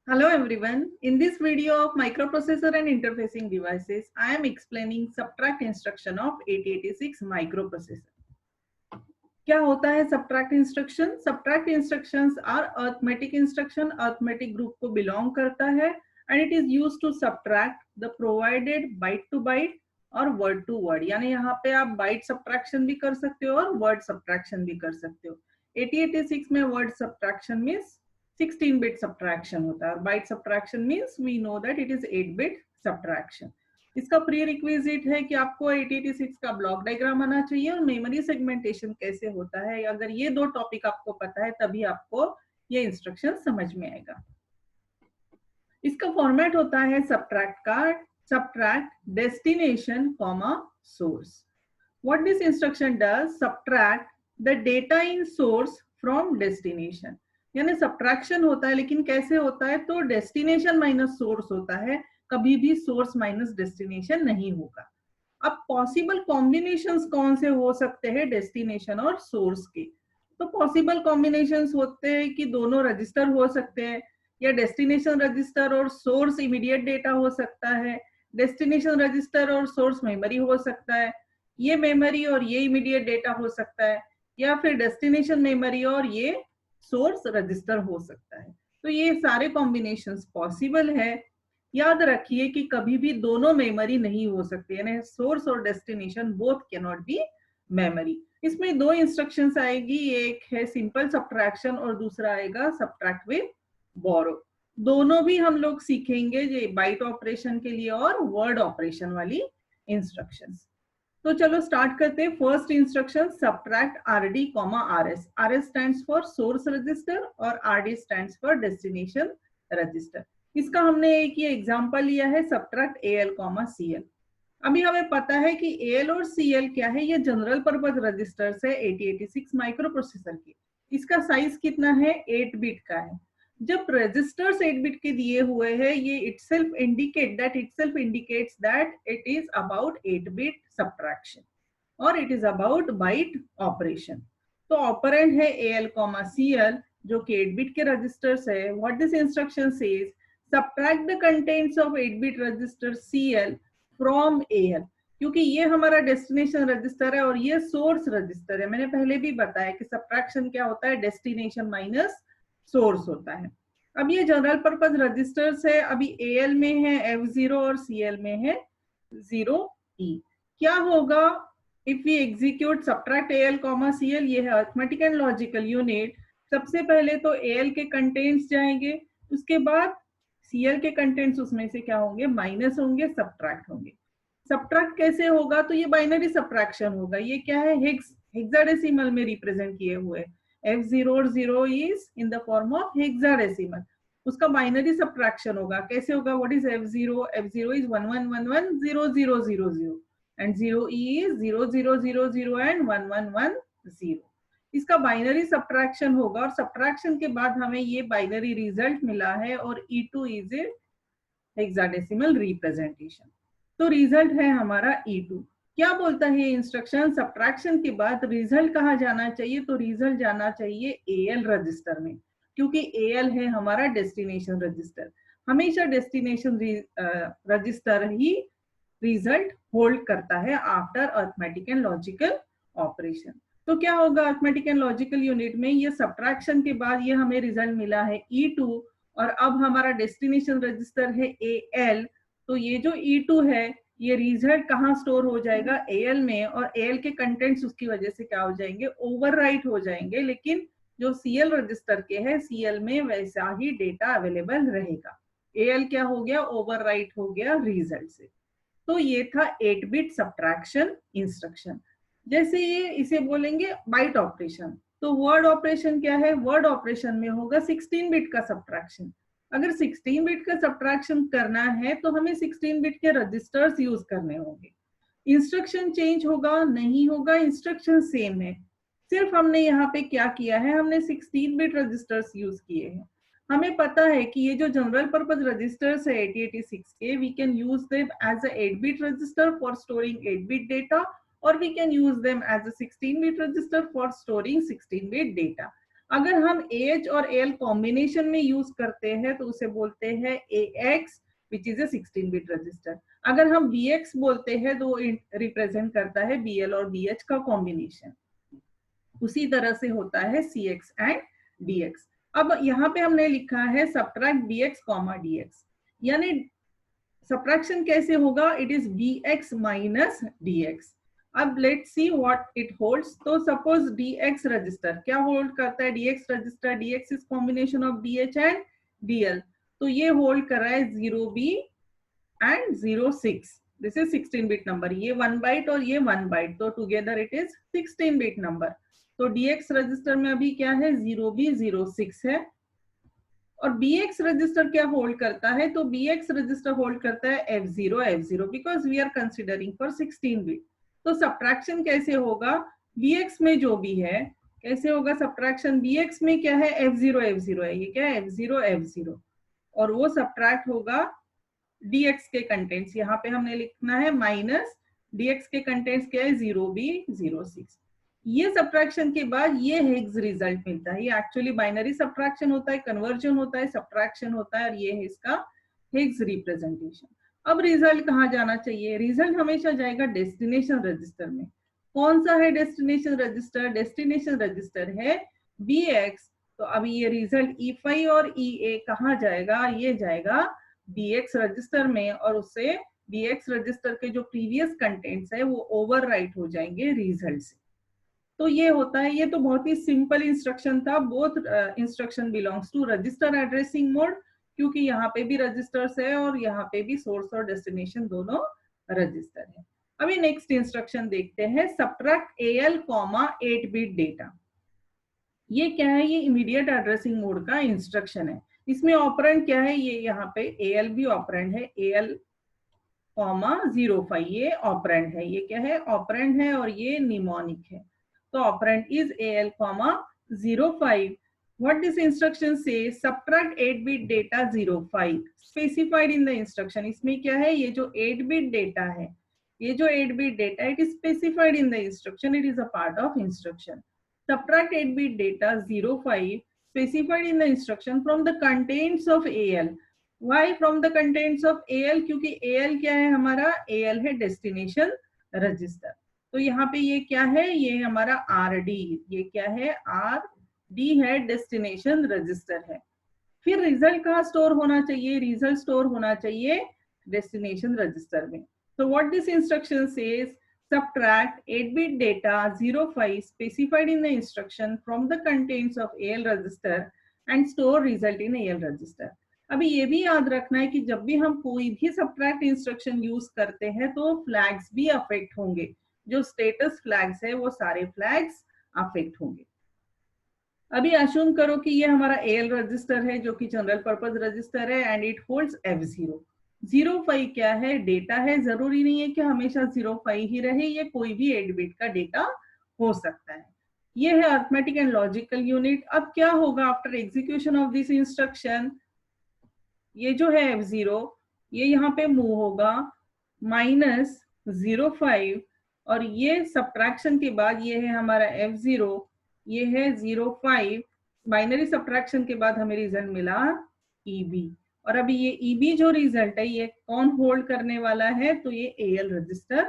Hello everyone. In this video of microprocessor and interfacing devices, I am explaining subtract instruction of 8086 microprocessor. क्या होता है subtract instruction? Subtract instructions are arithmetic instruction, arithmetic group को belong करता है and it is used to subtract the provided byte to byte और word to word. यानी यहाँ पे आप byte subtraction भी कर सकते हो और word subtraction भी कर सकते हो. 8086 में word subtraction means 16-bit subtraction होता है और byte subtraction means we know that it is 8-bit subtraction. इसका प्री रिक्विजिट है कि आपको 8086 का ब्लॉक डायग्राम आना चाहिए और मेमोरी सेगमेंटेशन कैसे होता है. अगर ये दो टॉपिक आपको पता है तभी आपको ये इंस्ट्रक्शन समझ में आएगा. इसका फॉर्मेट होता है सब्ट्रैक्ट का, subtract destination comma source. What this instruction does, subtract the data in source from destination. यानी सब्ट्रैक्शन होता है लेकिन कैसे होता है, तो डेस्टिनेशन माइनस सोर्स होता है, कभी भी सोर्स माइनस डेस्टिनेशन नहीं होगा. अब पॉसिबल कॉम्बिनेशंस कौन से हो सकते हैं डेस्टिनेशन और सोर्स के, तो पॉसिबल कॉम्बिनेशंस होते हैं कि दोनों रजिस्टर हो सकते हैं या डेस्टिनेशन रजिस्टर और सोर्स इमीडिएट डेटा हो सकता है, डेस्टिनेशन रजिस्टर और सोर्स मेमोरी हो सकता है, ये मेमोरी और ये इमीडिएट डेटा हो सकता है, या फिर डेस्टिनेशन मेमोरी और ये सोर्स रजिस्टर हो सकता है. तो ये सारे कॉम्बिनेशंस पॉसिबल है. याद रखिए कि कभी भी दोनों मेमोरी नहीं हो सकते, यानी सोर्स और destination both can not be memory. इसमें दो इंस्ट्रक्शंस आएगी, एक है सिंपल सब्ट्रैक्शन और दूसरा आएगा सब्ट्रैक्ट विद बोरो. दोनों भी हम लोग सीखेंगे ये बाइट ऑपरेशन के लिए और वर्ड ऑपरेशन वाली इंस्ट्रक्शंस. तो चलो स्टार्ट करते हैं. First instruction subtract RD comma RS. RS stands for source register और RD stands for destination register. इसका हमने एक ये एग्जांपल लिया है सब्ट्रैक्ट एएल कॉमा सीएल. अभी हमें पता है कि एएल और सीएल क्या है, ये जनरल पर्पज रजिस्टर्स है 8086 माइक्रो प्रोसेसर की. इसका साइज कितना है, 8 बिट का है. जब रजिस्टर्स 8 बिट के दिए हुए हैं, ये itself indicates that it is about 8 bit subtraction और it is about byte operation. तो ऑपरेंड है AL, CL जो कि 8 बिट के रजिस्टर्स है. What this instruction says, subtract the contents of 8 bit register CL from AL. क्योंकि ये हमारा डेस्टिनेशन रजिस्टर है और ये सोर्स रजिस्टर है. मैंने पहले भी बताया कि सब्ट्रैक्शन क्या होता है, डेस्टिनेशन माइनस सोर्स होता है. अब ये जनरल पर्पज रजिस्टर्स है, अभी AL में है F0 और CL में है 0E. क्या होगा if we execute subtract AL comma CL, ये है अरिथमेटिक एंड लॉजिकल यूनिट. सबसे पहले तो AL के कंटेंट्स जाएंगे, उसके बाद CL के कंटेंट्स उसमें से क्या होंगे, माइनस होंगे, सब्ट्रैक्ट होंगे. सब्ट्रैक्ट कैसे होगा, तो ये बाइनरी सब्ट्रैक्शन होगा. ये क्या है, हेक्साडेसिमल में रिप्रेजेंट किए हुए. F0 और 0 is in the form of hexadecimal. उसका बाइनरी सब्ट्रैक्शन होगा. कैसे होगा, what is F0? F0 is 11110000 and 0E is 0000 and 1110. इसका बाइनरी सब्ट्रैक्शन होगा और सब्ट्रैक्शन के बाद हमें ये बाइनरी रिजल्ट मिला है और E2 is a hexadecimal representation. तो रिजल्ट है हमारा E2. क्या बोलता है ये इंस्ट्रक्शन, सब्ट्रैक्शन के बाद रिजल्ट कहाँ जाना चाहिए, तो रिजल्ट जाना चाहिए AL रजिस्टर में, क्योंकि AL है हमारा डेस्टिनेशन रजिस्टर. हमेशा डेस्टिनेशन रजिस्टर ही रिजल्ट होल्ड करता है after arithmetic and logical operation. तो क्या होगा अरिथमेटिक एंड लॉजिकल यूनिट में, ये सब्ट्रैक्शन के बाद ये हमें रिजल्ट मिला है E2 और अब हमारा डेस्टिनेशन रजिस्टर है AL. तो ये जो E2 है ये रिजल्ट कहाँ स्टोर हो जाएगा, AL में, और AL के कंटेंट्स उसकी वजह से क्या हो जाएंगे, ओवरराइट हो जाएंगे. लेकिन जो CL रजिस्टर के है, CL में वैसा ही डेटा अवेलेबल रहेगा. AL क्या हो गया, ओवरराइट हो गया रिजल्ट से. तो ये था 8 बिट सब्ट्रैक्शन इंस्ट्रक्शन. जैसे ये इसे बोलेंगे बाइट ऑपरेशन, तो वर्ड ऑपरेशन क्या है, वर्ड ऑपरेशन में होगा 16 बिट का सब्ट्रैक्शन. अगर 16 बिट का सब्ट्रैक्शन करना है तो हमें 16 बिट के रजिस्टर्स यूज करने होंगे. इंस्ट्रक्शन चेंज होगा, नहीं होगा, इंस्ट्रक्शन सेम है. सिर्फ हमने यहाँ पे क्या किया है, हमने 16 बिट रजिस्टर्स यूज किए हैं. हमें पता है कि ये जो जनरल पर्पज रजिस्टर्स है 8086 के, we can use them as a 8 bit register for storing 8 bit data और we can use them as a 16-bit register for storing 16-bit data. अगर हम AH और AL कॉम्बिनेशन में यूज करते हैं तो उसे बोलते हैं AX which is a 16 bit register. अगर हम BX बोलते हैं तो रिप्रेजेंट करता है BL और BH का कॉम्बिनेशन। उसी तरह से होता है CX एंड DX। अब यहाँ पे हमने लिखा है सब्ट्रैक्ट BX कॉमा DX, यानी सब्ट्रैक्शन कैसे होगा, it is BX minus DX। अब let's see what it holds. तो सपोज DX रजिस्टर क्या होल्ड करता है, DX register, DX is combination of DH and DL, तो ये होल्ड कर रहा है 0B and 06। This is 16 bit number, ये 1 बाइट और ये 1 बाइट, तो together it is 16 bit number. तो DX रजिस्टर में अभी क्या है, 0B 06 है। और BX रजिस्टर क्या होल्ड करता है, तो BX रजिस्टर होल्ड करता है F0 because we are considering for 16 bit. तो सब्ट्रैक्शन कैसे होगा, BX में जो भी है कैसे होगा सब्ट्रैक्शन, BX में क्या है F0 है, ये क्या है F0 और वो सब्ट्रैक्ट होगा DX के कंटेंट्स, यहाँ पे हमने लिखना है माइनस DX के कंटेंट्स क्या है 0B 06। ये सब्ट्रैक्शन के बाद ये हेग्स रिजल्ट मिलता है। ये एक्चुअली बाइनरी सब्ट्रैक्शन होता है, कन्वर्जन होता है, सब्ट्रैक्शन होता है, और ये है इसका हेग्स रिप्रेजेंटेशन। अब रिजल्ट कहाँ जाना चाहिए, रिजल्ट हमेशा जाएगा डेस्टिनेशन रजिस्टर में। कौन सा है डेस्टिनेशन रजिस्टर, डेस्टिनेशन रजिस्टर है BX। तो अभी ये रिजल्ट E5 और EA कहाँ जाएगा, ये जाएगा BX रजिस्टर में, और उससे BX रजिस्टर के जो प्रीवियस कंटेंट्स है वो ओवरराइट हो जाएंगे रिजल्ट से। तो ये होता है, ये तो बहुत ही सिंपल इंस्ट्रक्शन था। Both instruction belongs to register addressing mode, क्योंकि यहाँ पे भी रजिस्टर्स है और यहाँ पे भी सोर्स और डेस्टिनेशन दोनों रजिस्टर है। अभी नेक्स्ट इंस्ट्रक्शन देखते हैं, सब्ट्रैक्ट AL 8 बिट डेटा। ये क्या है, ये इमीडिएट एड्रेसिंग मोड का इंस्ट्रक्शन है। इसमें ऑपरेंड क्या है, ये यहाँ पे AL भी ऑपरेंड है, AL 05 ये ऑपरेंड है, ये क्या है ऑपरेंड है, और ये निमोनिक है। तो operand is AL 05। What this instruction says, subtract 8 bit data 05 specified in the instruction। इसमें क्या है, ये जो 8 bit data है, ये जो 8 bit data it is specified in the instruction, it is a part of instruction। subtract 8 bit data 05 specified in the instruction from the contents of AL। Why from the contents of AL, क्योंकि AL क्या है हमारा, AL है destination register. तो यहाँ पे ये क्या है, ये हमारा RD, ये क्या है RD है, डेस्टिनेशन रजिस्टर है। फिर रिजल्ट कहाँ स्टोर होना चाहिए, रिजल्ट स्टोर होना चाहिए डेस्टिनेशन रजिस्टर में। तो what this instruction says, subtract 8 bit data 05 specified in the instruction from the contents of AL register and store result in AL register। अभी ये भी याद रखना है कि जब भी हम कोई भी सब्ट्रैक्ट इंस्ट्रक्शन यूज करते हैं तो फ्लैग्स भी अफेक्ट होंगे, जो स्टेटस फ्लैग्स है वो सारे फ्लैग्स अफेक्ट होंगे। अभी अश्यूम करो कि ये हमारा AL रजिस्टर है जो कि जनरल पर्पस रजिस्टर है एंड इट होल्ड्स F0। 05 क्या है, डेटा है, जरूरी नहीं है कि हमेशा 05 ही रहे, ये कोई भी 8 बिट का डेटा हो सकता है। ये है अरिथमेटिक एंड लॉजिकल यूनिट। अब क्या होगा after execution of this instruction, ये जो है F0 ये यहाँ पे मूव होगा -05, और ये सब्ट्रैक्शन के बाद ये है हमारा F0, ये है 05। बाइनरी सब्ट्रैक्शन के बाद हमें रिजल्ट मिला EB, और अभी ये EB जो रिजल्ट है ये कौन होल्ड करने वाला है, तो ये AL रजिस्टर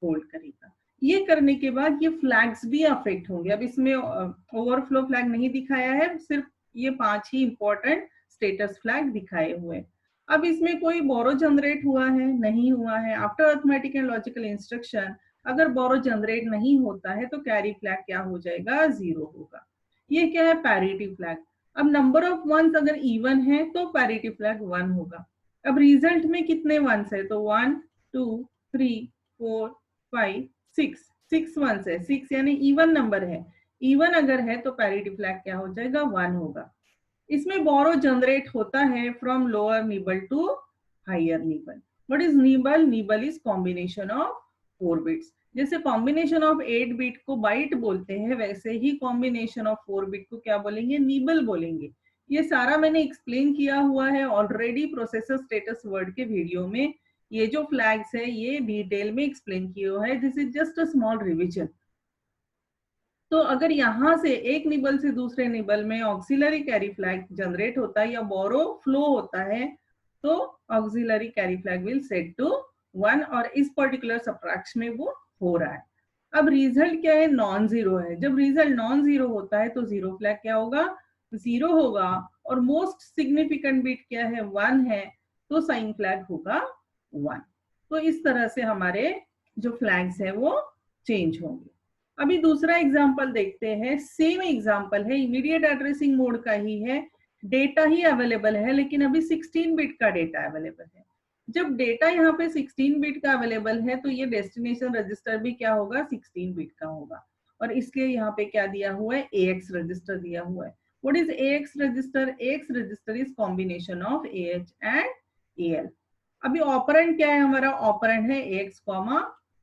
होल्ड करेगा। ये करने के बाद ये फ्लैग्स भी अफेक्ट होंगे। अब इसमें ओवरफ्लो फ्लैग नहीं दिखाया है, सिर्फ ये 5 ही इंपॉर्टेंट स्टेटस फ्लैग दिखाए हुए। अब इसमें कोई बोरो जनरेट हुआ है, नहीं हुआ है। After arithmetic and logical instruction अगर बोरो जनरेट नहीं होता है तो कैरी फ्लैग क्या हो जाएगा, 0 होगा। ये क्या है, पैरिटी फ्लैग। अब नंबर ऑफ वंस अगर इवन है तो पैरिटी फ्लैग 1 होगा। अब रिजल्ट में कितने वंस है, तो 1 2 3 4 5 6 वंस है, 6 यानी इवन नंबर है। इवन अगर है तो पैरिटी फ्लैग क्या हो जाएगा, 1 होगा। इसमें बोरो जनरेट होता है from lower nibble to higher nibble. What is nibble, nibble is combination of 4 bits. जैसे कॉम्बिनेशन ऑफ 8 बिट को बाइट बोलते हैं, वैसे ही कॉम्बिनेशन ऑफ 4 बिट को क्या बोलेंगे, निबल बोलेंगे। ये सारा मैंने एक्सप्लेन किया हुआ है ऑलरेडी प्रोसेसर स्टेटस वर्ड के वीडियो में। ये जो फ्लैग्स है ये डिटेल में एक्सप्लेन किया हुआ है, this is just a small revision. तो अगर यहाँ से एक निबल से दूसरे निबल में ऑक्सिलरी कैरी फ्लैग जनरेट होता है या बोरो फ्लो होता है, तो auxiliary carry flag will set to 1 और इस पर्टिकुलर सबट्रैक्शन में वो हो रहा है। अब रिजल्ट क्या है, नॉन जीरो है। जब रिजल्ट नॉन जीरो होता है तो जीरो फ्लैग क्या होगा, जीरो होगा, और मोस्ट सिग्निफिकेंट बिट क्या है, 1 है, तो साइन फ्लैग होगा 1। तो इस तरह से हमारे जो फ्लैग्स है वो चेंज होंगे। अभी दूसरा एग्जांपल देखते हैं, सेम एग्जांपल है, इमीडिएट एड्रेसिंग मोड का ही है, डेटा ही अवेलेबल है, लेकिन अभी 16 बिट का डेटा अवेलेबल है। जब डेटा यहाँ पे 16 बिट का अवेलेबल है तो ये डेस्टिनेशन रजिस्टर भी क्या होगा, 16 बिट का होगा, और इसलिए यहाँ पे क्या दिया हुआ है, AX रजिस्टर दिया हुआ है। What is AX register? AX register is combination of AH and AL। अभी ऑपरेंड क्या है हमारा, ऑपरेंड है AX,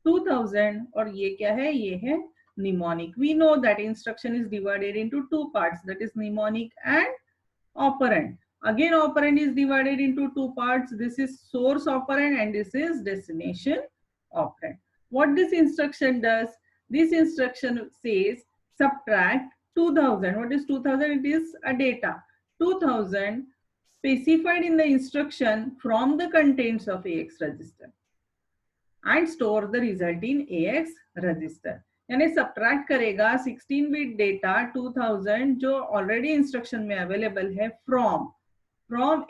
2000, और ये क्या है, ये है mnemonic. We know that instruction is divided into two parts, that is mnemonic and operand. Again operand is divided into two parts, this is source operand and this is destination operand. What this instruction does, this instruction says subtract 2000. What is 2000? It is a data 2000 specified in the instruction from the contents of AX register and store the result in AX register. यानी subtract करेगा 16 bit data 2000 जो already instruction में available है from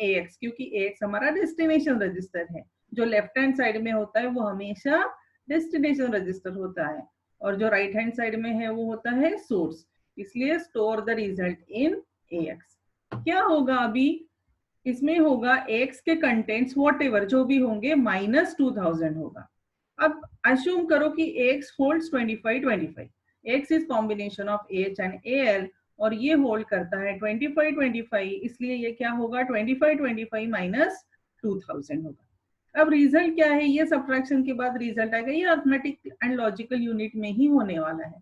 AX, क्योंकि AX हमारा destination register है। जो left hand side में होता है वो हमेशा डेस्टिनेशन रजिस्टर होता है, और जो राइट हैंड साइड में है वो होता है सोर्स, इसलिए store the result in AX। क्या होगा अभी इसमें होगा, AX के कंटेंट्स वॉट जो भी होंगे -2000 होगा। अब assume करो कि AX holds 25, AX is combination of AH and AL, और ये होल्ड करता है 25, इसलिए ये क्या होगा, 25 माइनस 2000 होगा। अब रिजल्ट क्या है, ये सब्ट्रैक्शन के बाद रिजल्ट आएगा, ये अरिथमेटिक एंड लॉजिकल यूनिट में ही होने वाला है।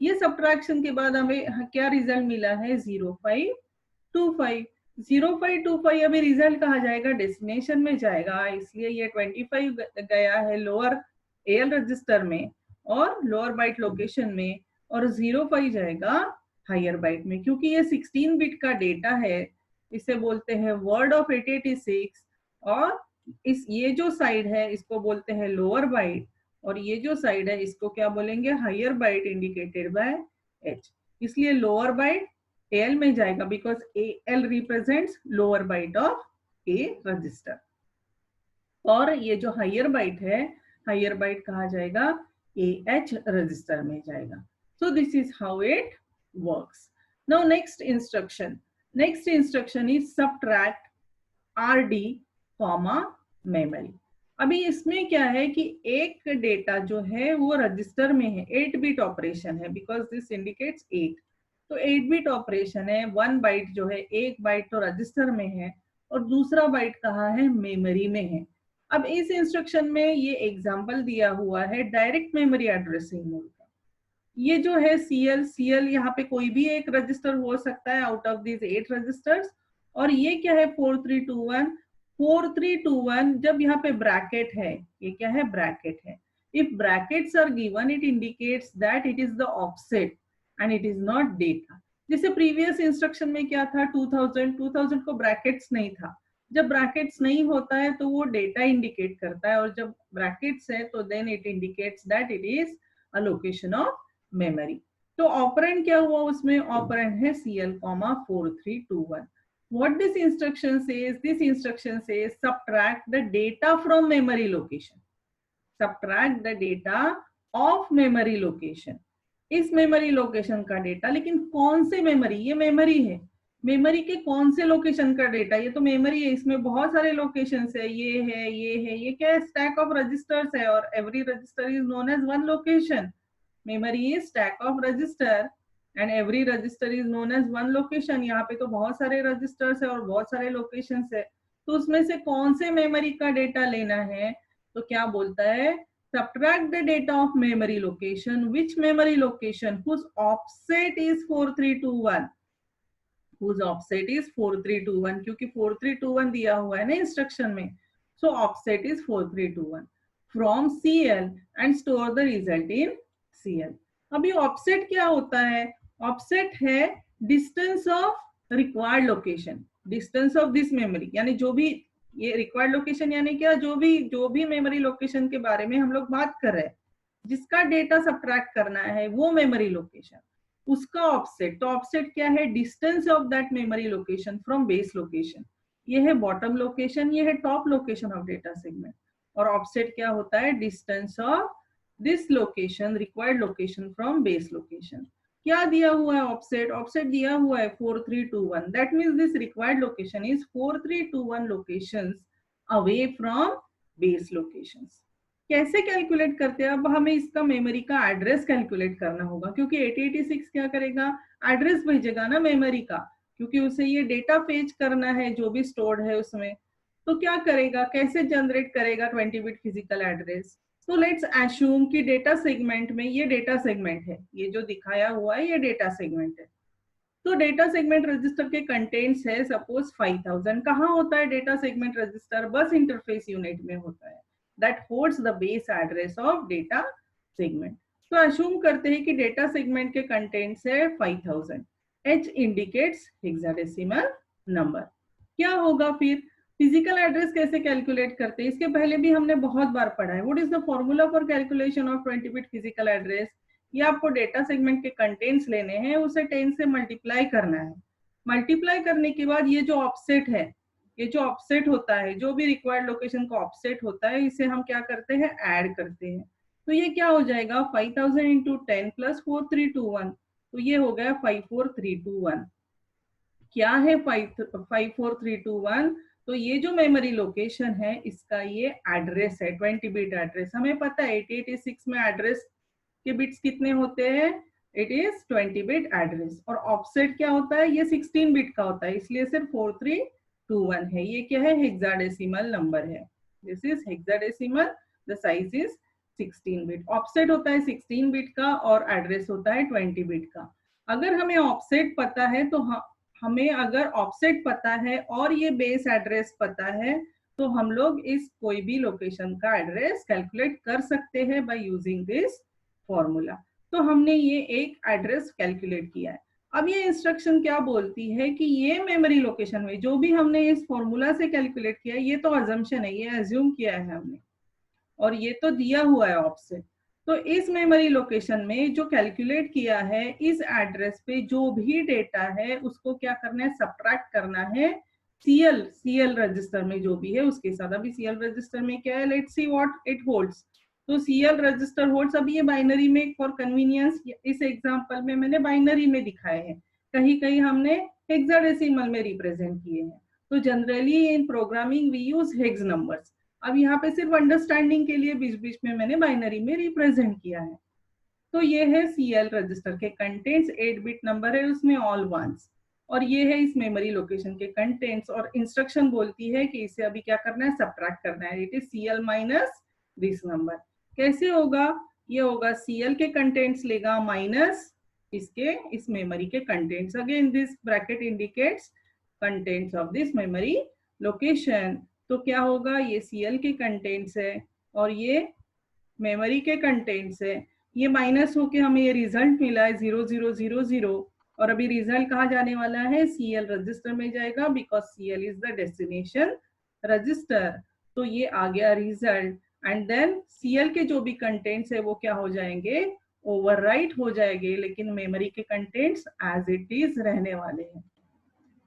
ये सब्ट्रैक्शन के बाद हमें क्या रिजल्ट मिला है, 0525। 0525 अभी रिजल्ट कहा जाएगा, डेस्टिनेशन में जाएगा, इसलिए ये 25 गया है लोअर AL रजिस्टर में और लोअर बाइट लोकेशन में, और 05 जाएगा हायर बाइट में। क्योंकि ये 16 बिट का डेटा है, इसे बोलते हैं वर्ड ऑफ 886, और ये जो साइड है इसको बोलते हैं लोअर बाइट, और ये जो साइड है इसको क्या बोलेंगे, higher byte indicated by H। इसलिए लोअर बाइट AL में जाएगा because AL represents lower byte of A register, और ये जो हायर बाइट है, हायर बाइट कहा जाएगा AH रजिस्टर में जाएगा। So this is how it works. Now next instruction is subtract RD, memory. अभी इसमें क्या है कि एक डेटा जो है वो रजिस्टर में है, 8 बिट ऑपरेशन है, बिकॉज दिस इंडिकेट्स 8, तो 8 बिट ऑपरेशन है। 1 बाइट जो है, एक बाइट तो रजिस्टर में है और दूसरा बाइट कहाँ है, मेमोरी में है। अब इस इंस्ट्रक्शन में ये एग्जांपल दिया हुआ है डायरेक्ट मेमोरी एड्रेसिंग मोड का। ये जो है CL यहाँ पे कोई भी एक रजिस्टर हो सकता है आउट ऑफ दिस 8 रजिस्टर्स, और ये क्या है 4321 जब यहाँ पे ब्रैकेट है, ये क्या है, ब्रैकेट है। If brackets are given it indicates that it is the offset and it is not data. जैसे प्रीवियस इंस्ट्रक्शन में क्या था, 2000 को ब्रैकेट्स नहीं था। जब ब्रैकेट्स नहीं होता है तो वो डेटा इंडिकेट करता है, और जब ब्रैकेट्स है तो then it indicates that it is a location of memory. तो ऑपरेंड क्या हुआ उसमें, ऑपरेंड है CL, 4321। What this instruction says? This instruction says subtract the data from memory location. Subtract the data of memory location. इस memory location का data, लेकिन कौन से मेमोरी, ये मेमोरी है, मेमोरी के कौन से लोकेशन का डेटा, ये तो मेमोरी है, इसमें बहुत सारे लोकेशंस है, ये है, ये है, ये क्या है, स्टैक ऑफ रजिस्टर्स है, और every register is known as one location. Memory is stack of register and every register is known as one location. यहाँ पे तो बहुत सारे रजिस्टर्स है और बहुत सारे लोकेशंस है, तो उसमें से कौन से मेमोरी का डेटा लेना है, तो क्या बोलता है, subtract the data of memory location, which memory location whose offset is 4321, whose offset is 4321, क्योंकि 4321 दिया हुआ है ना इंस्ट्रक्शन में, so offset is 4321 from CL and store the result in CL। अभी ऑफसेट क्या होता है? ऑफसेट है distance of required location, distance of this memory, यानी जो भी ये रिक्वायर्ड लोकेशन यानी क्या, जो भी मेमोरी लोकेशन के बारे में हम लोग बात कर रहे हैं, जिसका डेटा सब्ट्रैक्ट करना है वो मेमोरी लोकेशन, उसका ऑफसेट। तो ऑफसेट क्या है? Distance of that memory location from base location. ये है बॉटम लोकेशन, ये है top location of data segment. और ऑफसेट क्या होता है? Distance of this location, required location from base location. क्या दिया हुआ है ऑफसेट? ऑफसेट दिया हुआ है 4321, that means this required location is 4321 locations away from base locations. कैसे कैलकुलेट करते हैं? अब हमें इसका मेमोरी का एड्रेस कैलकुलेट करना होगा, क्योंकि 8086 क्या करेगा? एड्रेस भेजेगा ना मेमोरी का, क्योंकि उसे ये डेटा फेच करना है जो भी स्टोर्ड है उसमें। तो क्या करेगा? कैसे जनरेट करेगा 20 बिट फिजिकल एड्रेस? तो लेट्स एज्यूम कि डेटा सेगमेंट में, ये डेटा सेगमेंट है, ये जो दिखाया हुआ है ये डेटा सेगमेंट है। तो डेटा सेगमेंट रजिस्टर के कंटेंट्स है सपोज 5000। कहाँ होता है डेटा सेगमेंट रजिस्टर? बस इंटरफेस यूनिट में होता है, that holds the base address of data segment. तो अज्यूम करते हैं कि डेटा सेगमेंट के कंटेंट्स है 5000। H indicates hexadecimal number. क्या होगा फिर? फिजिकल एड्रेस कैसे कैलकुलेट करते हैं? इसके पहले भी हमने बहुत बार पढ़ा है। What is the formula for calculation of 20 bit physical address? ये आपको डेटा सेगमेंट के कंटेंट्स लेने हैं, उसे 10 से मल्टीप्लाई करना है। मल्टीप्लाई करने के बाद ये जो ऑफसेट है, ये जो ऑफसेट होता है, जो भी रिक्वायर्ड लोकेशन का ऑफसेट होता है, इसे हम क्या करते हैं? ऐड करते हैं। तो ये क्या हो जाएगा? 5000 इंटू 10 प्लस 4321, तो ये हो गया 54321। क्या है 54321? तो ये जो मेमोरी लोकेशन है इसका ये एड्रेस है, 20 बिट एड्रेस। हमें पता है 8086 में एड्रेस के बिट्स कितने होते हैं? It is 20 bit address. और ऑफसेट क्या होता है? ये 16 बिट का होता है, इसलिए सिर्फ 4321 है। ये क्या है? हेक्साडेसिमल नंबर है। This is hexadecimal, the size is 16 bit. Offset होता है 16 बिट का और एड्रेस होता है 20 बिट का। अगर हमें ऑफसेट पता है तो हमें अगर ऑफसेट पता है और ये बेस एड्रेस पता है, तो हम लोग इस कोई भी लोकेशन का एड्रेस कैलकुलेट कर सकते हैं बाय यूजिंग दिस फॉर्मूला। तो हमने ये एक एड्रेस कैलकुलेट किया है। अब ये इंस्ट्रक्शन क्या बोलती है कि ये मेमोरी लोकेशन में जो भी हमने इस फॉर्मूला से कैलकुलेट किया है, ये तो अजम्पशन है, ये एज्यूम किया है हमने, और ये तो दिया हुआ है ऑफसेट। तो इस मेमोरी लोकेशन में जो कैलकुलेट किया है, इस एड्रेस पे जो भी डेटा है उसको क्या करना है? सब्ट्रैक्ट करना है सीएल रजिस्टर में जो भी है उसके साथ। अभी सीएल रजिस्टर में क्या है? Let's see what it holds. तो सीएल रजिस्टर होल्ड्स, अभी ये बाइनरी में फॉर कन्वीनियंस इस एग्जांपल में मैंने बाइनरी में दिखाए हैं, कहीं कहीं हमने हेक्साडेसिमल में रिप्रेजेंट किए हैं। तो generally in programming we use hex numbers. अब यहाँ पे सिर्फ अंडरस्टैंडिंग के लिए बीच बीच में मैंने बाइनरी में रिप्रेजेंट किया है। तो ये है सीएल रजिस्टर के कंटेंट्स, 8 बिट नंबर है उसमें ऑल वंस। और ये है इस मेमोरी लोकेशन के कंटेंट्स, और इंस्ट्रक्शन बोलती है कि इसे अभी क्या करना है? सब्ट्रैक्ट करना है। It is CL minus this number. कैसे होगा? ये होगा सीएल के कंटेंट्स लेगा माइनस इसके इस मेमोरी के contents. Again this bracket indicates contents of this memory location. तो क्या होगा? ये सीएल के कंटेंट्स है और ये मेमोरी के कंटेंट्स है। ये माइनस होके हमें ये रिजल्ट मिला है 0000, और अभी रिजल्ट कहाँ जाने वाला है? सीएल रजिस्टर में जाएगा, because CL is the destination register. तो ये आ गया रिजल्ट, एंड देन सीएल के जो भी कंटेंट्स है वो क्या हो जाएंगे? ओवरराइट हो जाएंगे, लेकिन मेमोरी के कंटेंट्स एज इट इज रहने वाले हैं।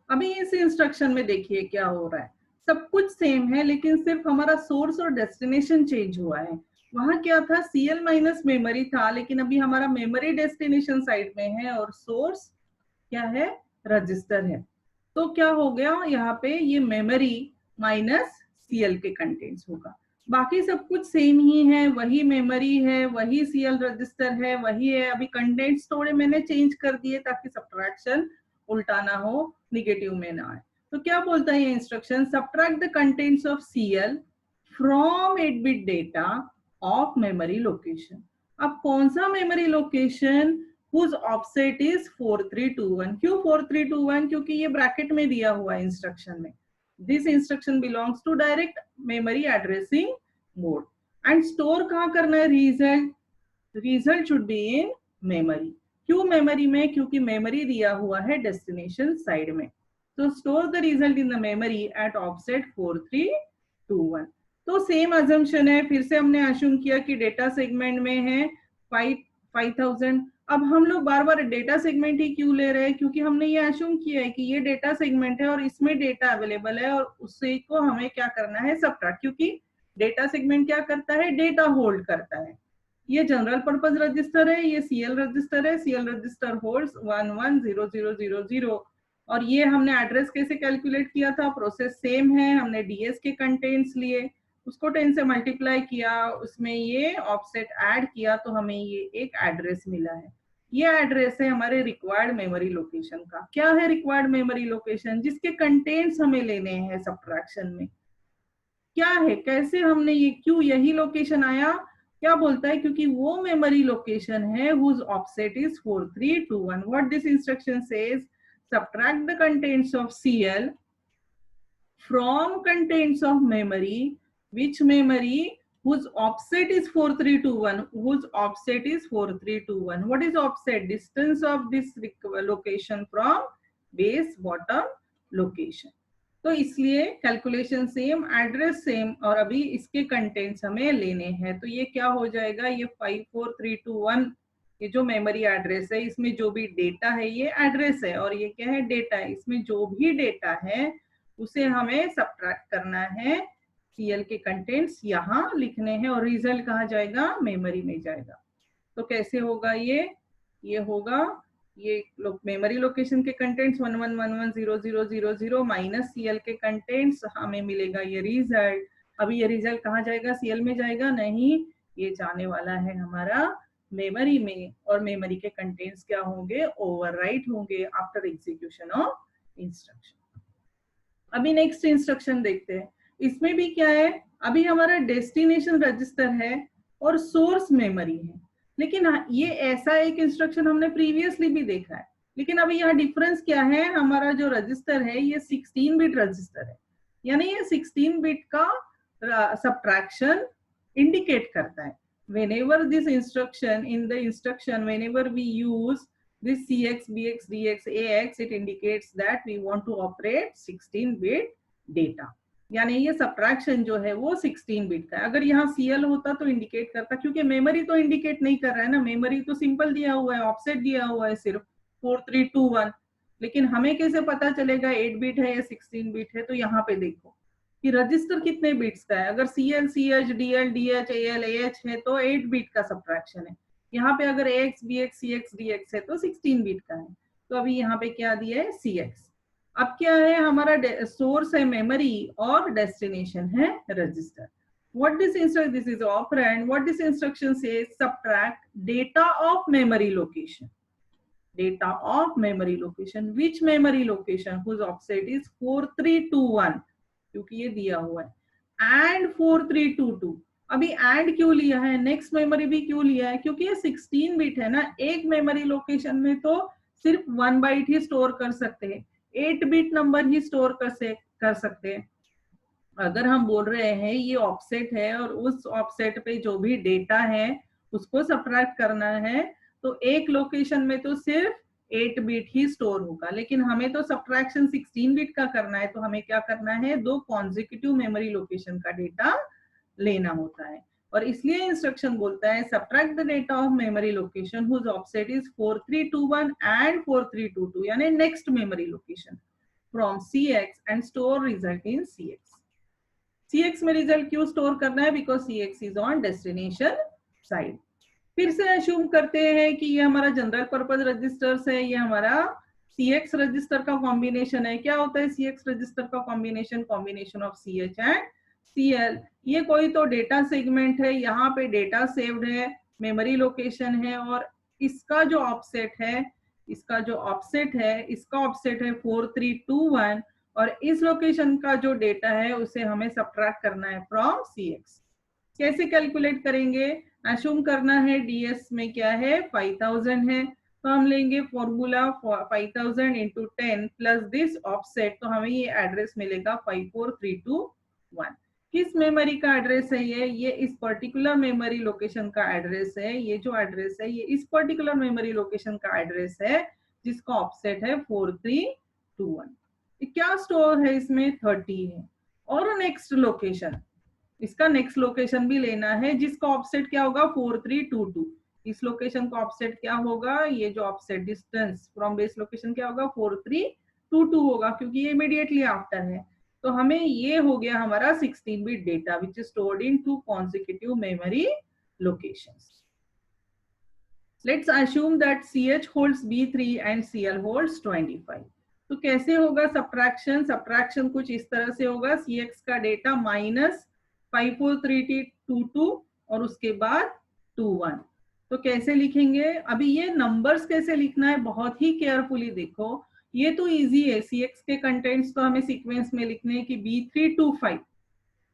अभी इस इंस्ट्रक्शन में देखिए क्या हो रहा है। सब कुछ सेम है, लेकिन सिर्फ हमारा सोर्स और डेस्टिनेशन चेंज हुआ है। वहां क्या था? सीएल माइनस मेमोरी था, लेकिन अभी हमारा मेमोरी डेस्टिनेशन साइड में है और सोर्स क्या है? रजिस्टर है। तो क्या हो गया यहाँ पे? ये मेमोरी माइनस सीएल के कंटेंट्स होगा। बाकी सब कुछ सेम ही है, वही मेमोरी है, वही सीएल रजिस्टर है, वही है। अभी कंटेंट्स थोड़े मैंने चेंज कर दिए ताकि सब्ट्रैक्शन उल्टा ना हो, निगेटिव में ना आए। तो क्या बोलता है ये instruction? Subtract the contents of CL from 8 bit data of memory location. अब कौन सा memory location whose offset is 4321? क्यों 4321? क्योंकि ये ब्रैकेट में दिया हुआ है इंस्ट्रक्शन में। This instruction belongs to direct memory addressing mode. And store कहाँ करना है result? Result should be in memory. क्यों मेमोरी में? क्योंकि मेमोरी दिया हुआ है डेस्टिनेशन साइड में। तो store the result in the memory at offset 4321। तो सेम अजम्पशन है, फिर से हमने अज्यूम किया कि डेटा सेगमेंट में है 5000। अब हम लोग बार बार डेटा सेगमेंट ही क्यों ले रहे हैं? क्योंकि हमने ये अज्यूम किया है कि ये डेटा सेगमेंट है और इसमें डेटा अवेलेबल है और उसी को हमें क्या करना है? सबट्रैक्ट। क्योंकि डेटा सेगमेंट क्या करता है? डेटा होल्ड करता है। ये जनरल पर्पज रजिस्टर है, ये सीएल रजिस्टर है। सीएल रजिस्टर होल्ड्स 110000 और ये हमने एड्रेस कैसे कैलकुलेट किया था? प्रोसेस सेम है, हमने डीएस के कंटेंट्स लिए, उसको 10 से मल्टीप्लाई किया, उसमें ये ऑफसेट ऐड किया तो हमें ये एक एड्रेस मिला है। ये एड्रेस है हमारे रिक्वायर्ड मेमोरी लोकेशन का। क्या है रिक्वायर्ड मेमोरी लोकेशन? जिसके कंटेंट्स हमें लेने हैं सब्ट्रैक्शन में। क्या है, कैसे हमने ये, क्यों यही लोकेशन आया? क्या बोलता है? क्योंकि वो मेमोरी लोकेशन है whose offset is 4321. What this instruction says, subtract the contents of CL from contents of memory. Which memory? Whose offset is 4321. Whose offset is 4321. What is offset? Distance of this location from base bottom location. तो इसलिए calculation same, address same और अभी इसके contents हमें लेने हैं। तो ये क्या हो जाएगा? ये 54321 ये जो मेमोरी एड्रेस है, इसमें जो भी डेटा है ये एड्रेस है और ये क्या है? डेटा है। इसमें जो भी डेटा है उसे हमें सब्ट्रैक्ट करना है, सीएल के कंटेंट्स यहाँ लिखने हैं और रिजल्ट कहाँ जाएगा? मेमोरी में जाएगा। तो कैसे होगा ये होगा ये मेमोरी लोकेशन के कंटेंट्स 11110000 माइनस सीएल के कंटेंट्स, हमें मिलेगा ये रिजल्ट। अभी ये रिजल्ट कहाँ जाएगा? सीएल में जाएगा? नहीं, ये जाने वाला है हमारा मेमोरी में और मेमोरी के कंटेंट्स क्या होंगे? ओवरराइट होंगे आफ्टर एग्जीक्यूशन ऑफ इंस्ट्रक्शन। अभी नेक्स्ट इंस्ट्रक्शन देखते हैं। इसमें भी क्या है? अभी हमारा डेस्टिनेशन रजिस्टर है और सोर्स मेमोरी है, लेकिन ये ऐसा एक इंस्ट्रक्शन हमने प्रीवियसली भी देखा है। लेकिन अभी यहाँ डिफरेंस क्या है? हमारा जो रजिस्टर है ये 16 बिट रजिस्टर है, यानी ये 16 बिट का सब्ट्रैक्शन इंडिकेट करता है। whenever this instruction in the instruction, whenever we use this CX, BX, DX, AX, it indicates that we want to operate 16 bit data. यानी ये सब्ट्रैक्शन जो है वो 16 बिट का है। अगर यहाँ सीएल होता तो इंडिकेट करता, क्योंकि मेमोरी तो इंडिकेट नहीं कर रहा है ना, मेमोरी तो सिंपल दिया हुआ है, ऑफसेट दिया हुआ है सिर्फ 4321। लेकिन हमें कैसे पता चलेगा 8 बिट है या 16 बिट है? तो यहाँ पे देखो कि रजिस्टर कितने बिट्स का है। अगर CL, CH, DL, DH, AL, AH है तो 8 बिट का सब्ट्रैक्शन है। यहाँ पे अगर एएक्स, बीएक्स, सीएक्स, डीएक्स है तो 16 बिट का है। तो अभी यहाँ पे क्या दिया है? सीएक्स। अब क्या है? हमारा सोर्स है मेमोरी और डेस्टिनेशन है register. What this instruction? This is operand. What this instruction says? Subtract data of memory location. Data of memory location. Which memory location? Whose offset is 4321? क्योंकि ये दिया हुआ है। And 4322. अभी एंड क्यों लिया है? नेक्स्ट मेमोरी भी क्यों लिया है? क्योंकि ये 16 बिट है ना। एक मेमोरी लोकेशन में तो सिर्फ 1 बाइट ही स्टोर कर सकते हैं, 8 बिट नंबर ही स्टोर कर सकते हैं। अगर हम बोल रहे हैं ये ऑफसेट है और उस ऑफसेट पे जो भी डेटा है उसको सब्ट्रैक्ट करना है, तो एक लोकेशन में तो सिर्फ 8 बिट ही स्टोर होगा, लेकिन हमें तो सब्ट्रैक्शन 16 बिट का करना है। तो हमें क्या करना है? 2 कॉन्जिक्यूटिव मेमोरी लोकेशन का डेटा लेना होता है और इसलिए इंस्ट्रक्शन बोलता है subtract the data of memory location whose offset is 4321 and 4322, यानी next memory location from CX and store result in CX। CX में रिजल्ट क्यों स्टोर करना है? Because CX is on destination side. फिर से अश्यूम करते हैं कि ये हमारा जनरल पर्पज रजिस्टर्स है, ये हमारा CX रजिस्टर का कॉम्बिनेशन है। क्या होता है CX रजिस्टर का combination? Combination of CH and CL। ये कोई तो डेटा सेगमेंट है, यहाँ पे डेटा सेव्ड है, मेमोरी लोकेशन है और इसका जो ऑफसेट है, इसका ऑफसेट है 4321 और इस लोकेशन का जो डेटा है उसे हमें सब्ट्रैक्ट करना है फ्रॉम CX। कैसे कैलकुलेट करेंगे? अश्यूम करना है डीएस में क्या है? 5000 है, तो हम लेंगे formula 5000 into 10 plus this offset, तो हमें ये एड्रेस मिलेगा 54321। किस मेमोरी का एड्रेस है ये इस पर्टिकुलर मेमोरी लोकेशन का एड्रेस है। ये जो एड्रेस है ये इस पर्टिकुलर मेमोरी लोकेशन का एड्रेस है जिसका ऑफसेट है 4321। क्या स्टोर है इसमें 30 है। और नेक्स्ट लोकेशन, इसका नेक्स्ट लोकेशन भी लेना है जिसका ऑफसेट क्या होगा 4322। इस लोकेशन का ऑफसेट क्या होगा, ये जो offset distance from base location क्या होगा 4322 होगा, क्योंकि ये इमीडिएटली आफ्टर है। तो हमें ये हो गया हमारा 16 bit data which is stored in 2 consecutive memory locations. Let's assume that CH holds B3 and CL holds 25. तो कैसे होगा सब्ट्रैक्शन, सब्ट्रैक्शन कुछ इस तरह से होगा, CX का डेटा -543322 और उसके बाद 21। तो कैसे लिखेंगे, अभी ये नंबर्स कैसे लिखना है बहुत ही केयरफुली देखो। ये तो इजी है, CX के कंटेंट्स तो हमें सीक्वेंस में लिखने हैं कि B325,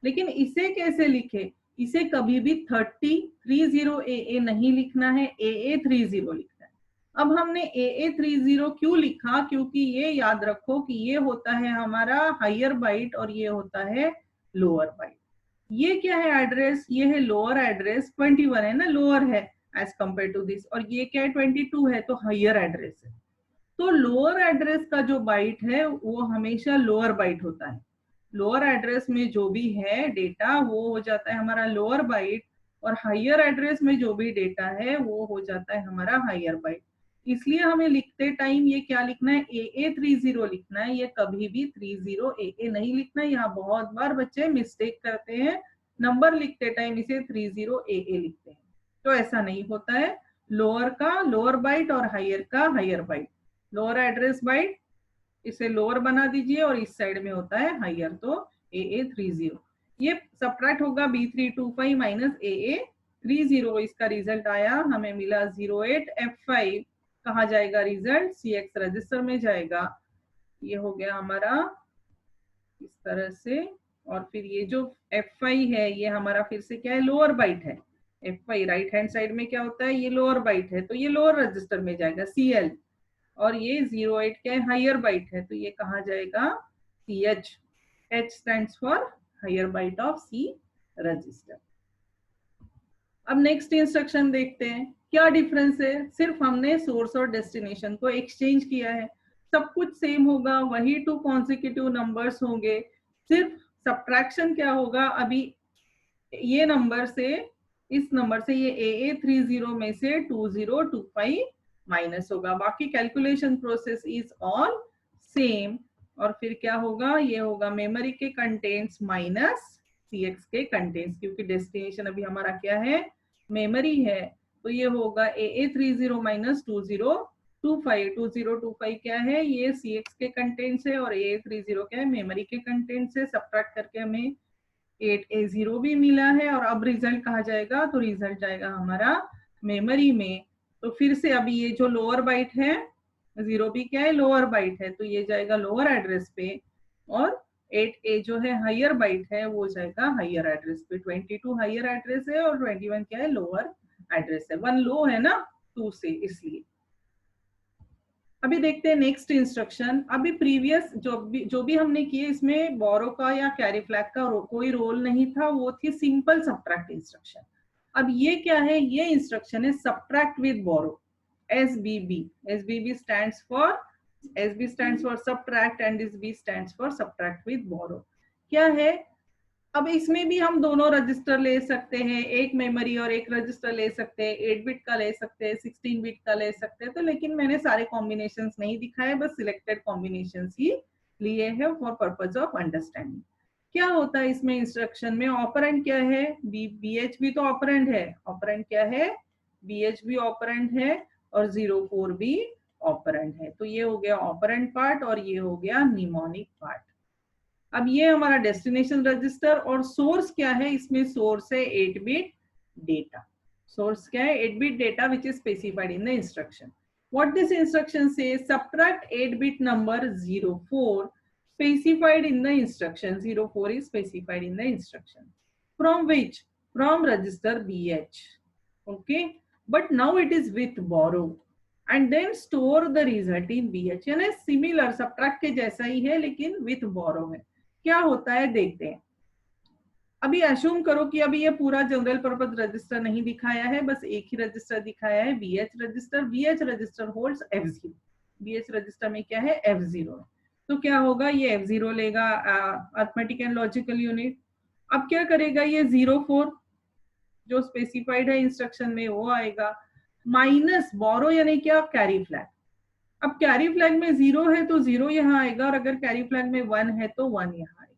लेकिन इसे कैसे लिखे, इसे कभी भी 3030 AA नहीं लिखना है, AA30 लिखना है। अब हमने AA30 क्यों लिखा, क्योंकि ये याद रखो कि ये होता है हमारा हायर बाइट और ये होता है लोअर बाइट। ये क्या है एड्रेस, ये है लोअर एड्रेस, 21 है ना, लोअर है एज कंपेयर टू दिस, और ये क्या है 22 है तो हायर एड्रेस है। तो लोअर एड्रेस का जो बाइट है वो हमेशा लोअर बाइट होता है। लोअर एड्रेस में जो भी है डेटा वो हो जाता है हमारा लोअर बाइट, और हायर एड्रेस में जो भी डेटा है वो हो जाता है हमारा हायर बाइट। इसलिए हमें लिखते टाइम ये क्या लिखना है, AA30 लिखना है, ये कभी भी 30 AA नहीं लिखना है। यहाँ बहुत बार बच्चे मिस्टेक करते हैं, नंबर लिखते टाइम इसे 30 AA लिखते हैं, तो ऐसा नहीं होता है। लोअर का लोअर बाइट और हायर का higher byte. Lower address byte इसे लोअर बना दीजिए और इस साइड में होता है हायर, तो AA30। ये सब्ट्रैक्ट होगा B325 माइनस AA30, इसका रिजल्ट आया हमें मिला 08F5। कहाँ जाएगा रिजल्ट, CX रजिस्टर में जाएगा। ये हो गया हमारा इस तरह से, और फिर ये जो F5 है ये हमारा फिर से क्या है, लोअर बाइट है। F5 राइट हैंड साइड में क्या होता है, ये लोअर बाइट है, तो ये लोअर रजिस्टर में जाएगा CL, और ये 08 क्या है, हायर बाइट है, तो ये कहाँ जाएगा CH। H stands for higher byte of C register. अब नेक्स्ट इंस्ट्रक्शन देखते हैं, क्या डिफरेंस है, सिर्फ हमने सोर्स और डेस्टिनेशन को एक्सचेंज किया है, सब कुछ सेम होगा, वही 2 consecutive नंबर्स होंगे, सिर्फ सब्ट्रैक्शन क्या होगा, अभी ये नंबर से इस नंबर से ये AA30 में से 2025 माइनस होगा, बाकी calculation process is all same. और फिर क्या होगा, ये होगा मेमोरी के कंटेंट्स माइनस CX के कंटेंट्स, क्योंकि डेस्टिनेशन अभी हमारा क्या है, मेमोरी है, तो ये होगा AA30 माइनस 2025। 2025 क्या है, ये CX के कंटेंट्स है, और AA30 क्या है, मेमोरी के कंटेंट्स है। सब्ट्रैक्ट करके हमें 8A0 भी मिला है, और अब रिजल्ट कहाँ जाएगा, तो रिजल्ट जाएगा हमारा मेमोरी में। तो फिर से अभी ये जो लोअर बाइट है, 0 भी क्या है, लोअर बाइट है, तो ये जाएगा लोअर एड्रेस पे, और 8A जो है हायर बाइट है वो जाएगा हायर एड्रेस पे। 22 हायर एड्रेस है और 21 क्या है, लोअर एड्रेस है। 1 लो है ना 2 से, इसलिए। अभी देखते हैं नेक्स्ट इंस्ट्रक्शन। अभी प्रीवियस जो भी हमने किए इसमें बोरो का या कैरी फ्लैग का कोई रोल नहीं था, वो थी सिंपल सब्ट्रैक्ट इंस्ट्रक्शन। अब ये क्या है, ये इंस्ट्रक्शन है subtract with borrow, SBB। SBB stands for subtract and SB stands for subtract with borrow। क्या है, अब इसमें भी हम दोनों रजिस्टर ले सकते हैं, एक मेमोरी और एक रजिस्टर ले सकते हैं, 8 बिट का ले सकते हैं, 16 बिट का ले सकते हैं, तो लेकिन मैंने सारे कॉम्बिनेशंस नहीं दिखाए, बस सिलेक्टेड कॉम्बिनेशंस ही लिए हैं फॉर पर्पस ऑफ अंडरस्टैंडिंग। क्या होता है इसमें इंस्ट्रक्शन में, ऑपरेंड क्या है, BH भी तो ऑपरेंड है, ऑपरेंड क्या है, BH भी ऑपरेंड है, और 04 भी ऑपरेंड है। तो ये हो गया ऑपरेंड पार्ट और ये हो गया निमोनिक पार्ट। अब ये हमारा डेस्टिनेशन रजिस्टर, और सोर्स क्या है, इसमें सोर्स है 8 बिट डेटा। सोर्स क्या है, 8 bit data which is specified in the instruction. What this instruction से, subtract 8 bit number 04 specified in the instruction, 04 is specified in the instruction, from which, from register BH, okay, but now it is with borrow, and then store the result in BH। यानी similar subtract के जैसा ही है लेकिन with borrow है। क्या होता है देखते हैं, अभी एज्यूम करो कि अभी ये पूरा जनरल पर्पज रजिस्टर नहीं दिखाया है, बस एक ही रजिस्टर दिखाया है, BH register. BH register holds F0। BH register में क्या है, F0 है। तो क्या होगा, ये F0 लेगा अर्थमेटिक एंड लॉजिकल यूनिट। अब क्या करेगा, ये 04 जो स्पेसिफाइड है इंस्ट्रक्शन में वो आएगा, माइनस बोरो यानी क्या, कैरी फ्लैग। अब कैरी फ्लैग में 0 है तो 0 यहाँ आएगा, और अगर कैरी फ्लैग में 1 है तो 1 यहाँ आएगा।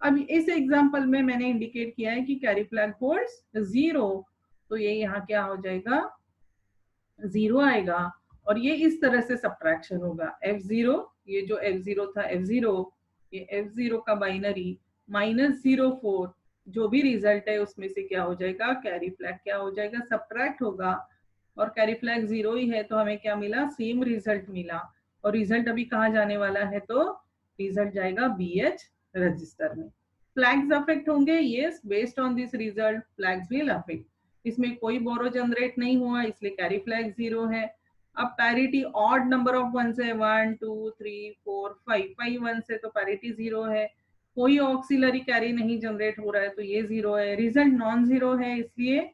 अब इस एग्जांपल में मैंने इंडिकेट किया है कि कैरी फ्लैग होल्ड्स 0, तो ये यहाँ क्या हो जाएगा, 0 आएगा। और ये इस तरह से सब्ट्रैक्शन होगा, F0, ये जो F0 था F0, ये F0 का बाइनरी माइनस 04, जो भी रिजल्ट है उसमें से क्या हो जाएगा, कैरी फ्लैग क्या हो जाएगा, सब्ट्रैक्ट होगा। और कैरी फ्लैग 0 ही है तो हमें क्या मिला, सेम रिजल्ट मिला। और रिजल्ट अभी कहाँ जाने वाला है, तो रिजल्ट जाएगा BH रजिस्टर में। फ्लैग्स अफेक्ट होंगे, yes, based on this result flags will affect. इसमें कोई बोरो जनरेट नहीं हुआ इसलिए कैरी फ्लैग 0 है। अब parity odd number of one है, 1 2 3 4 5 वन से, तो पैरिटी 0 है। कोई ऑक्सिलरी कैरी नहीं जनरेट हो रहा है तो ये 0 है। रिजल्ट नॉन 0 है इसलिए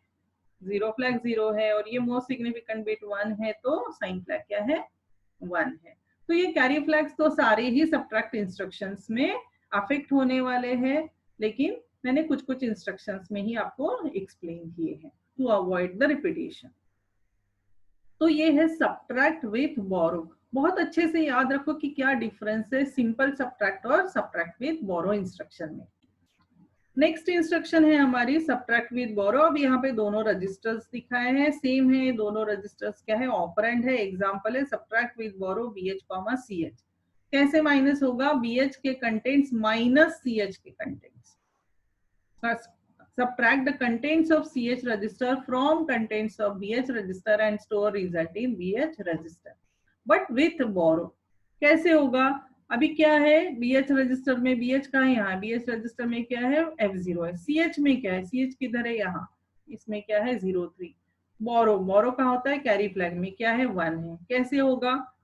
0 फ्लैग 0 है। और ये मोस्ट सिग्निफिकेंट बिट 1 है तो साइन फ्लैग क्या है, 1 है। तो ये कैरी फ्लैग्स तो सारे ही सब्ट्रैक्ट इंस्ट्रक्शंस में अफेक्ट होने वाले हैं, लेकिन मैंने कुछ कुछ इंस्ट्रक्शंस में ही आपको एक्सप्लेन किए हैं टू अवॉइड द रिपीटेशन। तो ये है सब्ट्रैक्ट विथ बोरो। बहुत अच्छे से याद रखो कि क्या डिफरेंस है सिंपल सब्ट्रैक्ट और सब्ट्रैक्ट विथ बोरो इंस्ट्रक्शन में। नेक्स्ट इंस्ट्रक्शन है हमारी सब्ट्रैक्ट विद बोरो। अब यहाँ पे दोनों रजिस्टर्स दिखाए हैं, सेम है दोनों रजिस्टर्स, क्या है, ऑपरेंड है। एग्जांपल है subtract with borrow BH, CH। कैसे माइनस होगा, BH के कंटेंट्स माइनस CH के contents. Subtract the contents of CH register from contents of BH register and store result in BH register, but with borrow। कैसे होगा, अभी क्या है, BH register में BH कहाँ है, यहाँ BH रजिस्टर में क्या है, F0 है। CH में क्या है, CH किधर है, यहाँ, इसमें क्या है 03। बोरो, बोरो कहाँ होता है, कैरी फ्लैग में क्या है, 1 है। कैसे होगा,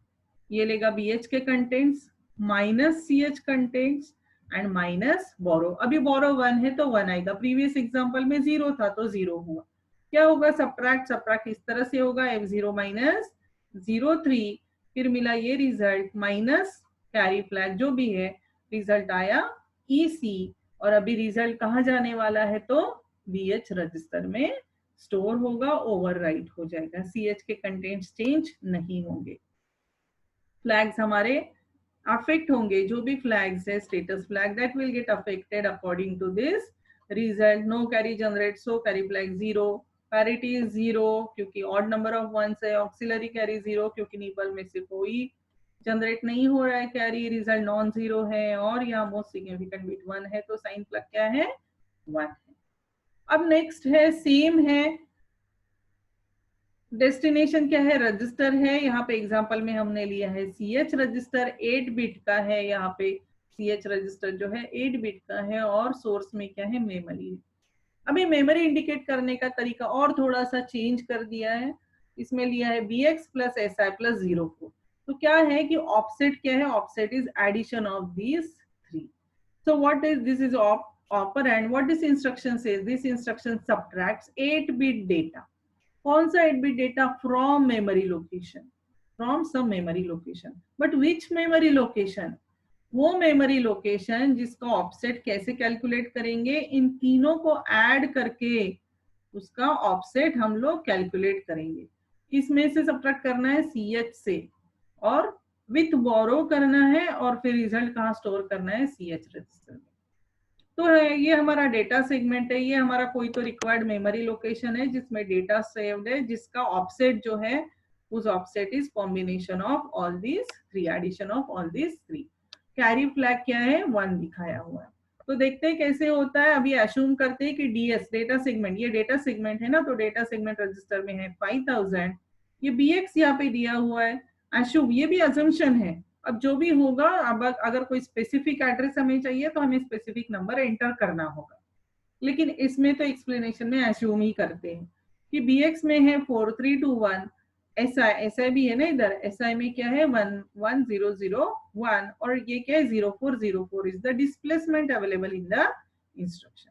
ये लेगा BH के contents minus CH contents and minus borrow. अभी बोरो 1 है तो 1 आएगा, प्रीवियस एग्जांपल में 0 था तो 0 हुआ। क्या होगा, सब्ट्रैक्ट, सब्ट्रैक्ट इस तरह से होगा, F0 माइनस 03, फिर मिला ये रिजल्ट माइनस कैरी फ्लैग जो भी है, रिजल्ट आया EC। और अभी रिजल्ट कहाँ जाने वाला है, तो BH रजिस्टर में स्टोर होगा, ओवरराइट हो जाएगा, CH के कंटेंट्स चेंज नहीं होंगे। फ्लैग्स हमारे अफेक्ट होंगे, जो भी फ्लैग्स है status flag that will get affected according to this result. No carry generate, so carry flag 0, parity 0 क्योंकि ऑड नंबर ऑफ वंस है, ऑक्सिलरी कैरी 0 क्योंकि निबल में से कोई जनरेट नहीं हो रहा है कैरी, रिजल्ट नॉन 0 है। और यहाँ मोस्ट सिग्निफिकेंट बिट 1 है तो साइन फ्लैग क्या है, 1 है। अब नेक्स्ट है, सेम है, डेस्टिनेशन क्या है, रजिस्टर है। यहाँ पे एग्जांपल में हमने लिया है CH रजिस्टर, 8 बिट का है। यहाँ पे CH रजिस्टर जो है 8 बिट का है और सोर्स में क्या है, मेमोरी। अभी मेमोरी इंडिकेट करने का तरीका और थोड़ा सा चेंज कर दिया है, इसमें लिया है BX प्लस SI प्लस 04। तो क्या है कि ऑफसेट क्या है, offset is addition of these 3। So what is this, is operand. What this instruction says, this instruction subtracts 8 bit data. कौन सा 8 bit data, from memory location, from some memory location, but which memory location, वो memory location जिसका offset कैसे calculate करेंगे, इन तीनों को add करके उसका ऑफसेट हम लोग कैलकुलेट करेंगे। किसमें से सब्ट्रैक्ट करना है, CH से, और विथ बोरो करना है, और फिर रिजल्ट कहाँ स्टोर करना है, CH रजिस्टर में। तो ये हमारा डेटा सेगमेंट है, ये हमारा कोई तो रिक्वायर्ड मेमोरी लोकेशन है जिसमें डेटा सेव्ड है, जिसका ऑफसेट जो है उस offset is combination of all these 3, addition of all these 3। Carry flag क्या है, 1 दिखाया हुआ है। तो देखते हैं कैसे होता है। अभी अज्यूम करते हैं कि DS डेटा सेगमेंट, ये डेटा सेगमेंट है ना, तो डेटा सेगमेंट रजिस्टर में है 5000, ये BX यहाँ पे दिया हुआ है। अज्यूम, ये भी अजम्पशन है, अब जो भी होगा, अब अगर कोई स्पेसिफिक एड्रेस हमें चाहिए तो हमें स्पेसिफिक नंबर एंटर करना होगा, लेकिन इसमें तो एक्सप्लेनेशन में एज्यूम ही करते हैं कि BX में है 4321, SI भी है ना इधर, SI में क्या है 11001, और ये क्या है 0404 is the displacement available in the instruction.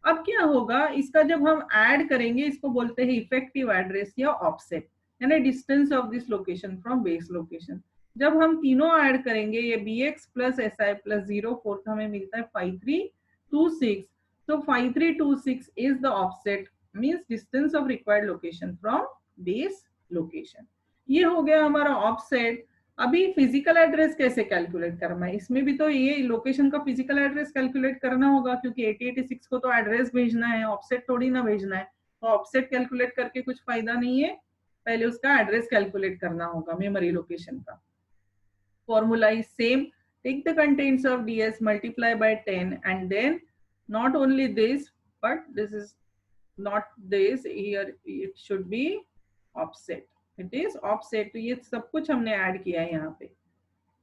अब क्या होगा, इसका जब हम ऐड करेंगे, इसको बोलते हैं इफेक्टिव एड्रेस या ऑफसेट, यानी distance of this location from base location. जब हम तीनों ऐड करेंगे, ये bx प्लस si प्लस 0 हमें मिलता है 5326। तो 5326 is the offset, means distance of required location from base location. ये हो गया हमारा ऑफसेट। अभी फिजिकल एड्रेस कैसे कैलकुलेट करना है, इसमें भी तो ये लोकेशन का फिजिकल एड्रेस कैलकुलेट करना होगा, क्योंकि 8086 को तो एड्रेस भेजना है, ऑफसेट थोड़ी ना भेजना है। तो ऑफसेट कैलकुलेट करके कुछ फायदा नहीं है, पहले उसका एड्रेस कैलकुलेट करना होगा मेमोरी लोकेशन का। Formula is same, take the contents of ds multiply by 10 and then not only this but this is not this, here it should be offset, it is offset। तो ये सब कुछ हमने add किया है यहाँ पे।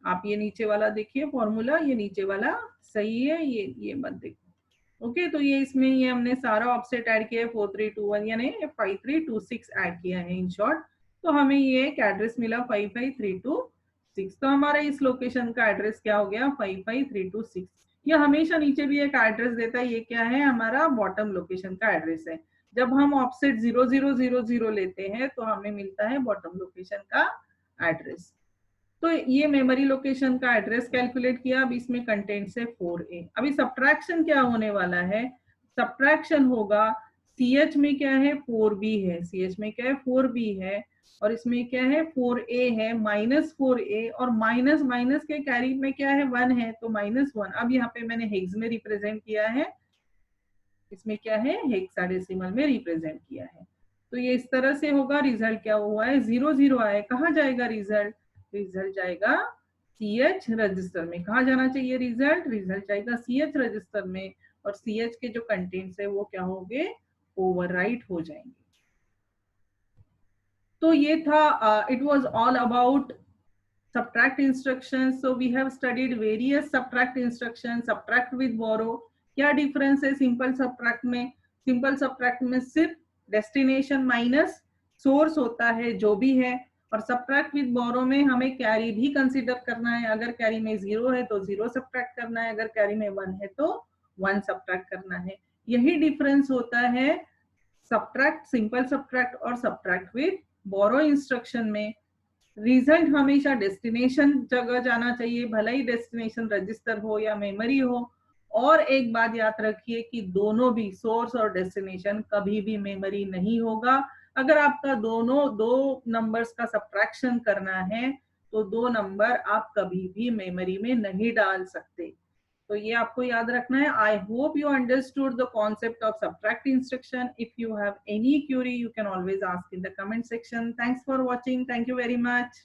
आप ये नीचे वाला देखिए फॉर्मूला, ये नीचे वाला सही है, ये मत देखो। ओके, तो ये इसमें ये हमने सारा ऑफसेट ऐड किया है, 4321 यानी 5326 ऐड किया है इन शॉर्ट। तो हमें ये एक एड्रेस मिला 55326। तो हमारा इस लोकेशन का एड्रेस क्या हो गया, 55326। ये हमेशा नीचे भी एक एड्रेस देता है, ये क्या है, हमारा बॉटम लोकेशन का एड्रेस है। जब हम ऑफसेट 0000 लेते हैं तो हमें मिलता है बॉटम लोकेशन का एड्रेस। तो ये मेमोरी लोकेशन का एड्रेस कैलकुलेट किया। अब इसमें कंटेंट्स है 4A। अभी सब्ट्रैक्शन क्या होने वाला है, सब्ट्रैक्शन होगा CH में क्या है 4B है, CH में क्या है 4B है, और इसमें क्या है 4A है, -4A, और माइनस माइनस के कैरी में क्या है 1 है, तो -1। अब यहाँ पे मैंने हेक्स में रिप्रेजेंट किया है, इसमें क्या है हेक्साडेसिमल में रिप्रेजेंट किया है। तो ये इस तरह से होगा। रिजल्ट क्या हुआ है 00 आए, कहाँ जाएगा रिजल्ट, रिजल्ट जाएगा CH रजिस्टर में। कहाँ जाना चाहिए रिजल्ट, रिजल्ट जाएगा CH रजिस्टर में, और CH के जो कंटेंट्स है वो क्या होंगे, ओवरराइट हो जाएंगे। तो ये था, it was all about subtract instructions। so we have studied various subtract instructions, subtract with borrow। क्या डिफरेंस है सिंपल सबट्रैक्ट में, सिंपल सबट्रैक्ट में सिर्फ डेस्टिनेशन माइनस सोर्स होता है जो भी है, और सबट्रैक्ट विद बोरो में हमें कैरी भी कंसीडर करना है। अगर कैरी में 0 है तो 0 सबट्रैक्ट करना है, अगर कैरी में 1 है तो 1 सबट्रैक्ट करना है। यही डिफरेंस होता है सबट्रैक्ट, सिंपल सबट्रैक्ट और सबट्रैक्ट विद बोरो इंस्ट्रक्शन में। रिजल्ट हमेशा डेस्टिनेशन जगह जाना चाहिए, भले ही डेस्टिनेशन रजिस्टर हो या मेमोरी हो। और एक बात याद रखिए कि दोनों भी सोर्स और डेस्टिनेशन कभी भी मेमोरी नहीं होगा। अगर आपका दोनों दो नंबर्स का सब्ट्रैक्शन करना है तो 2 नंबर आप कभी भी मेमोरी में नहीं डाल सकते। तो ये आपको याद रखना है। I hope you understood the concept of subtract instruction. If you have any Curie you can always ask in the comment section. Thanks for watching, thank you very much.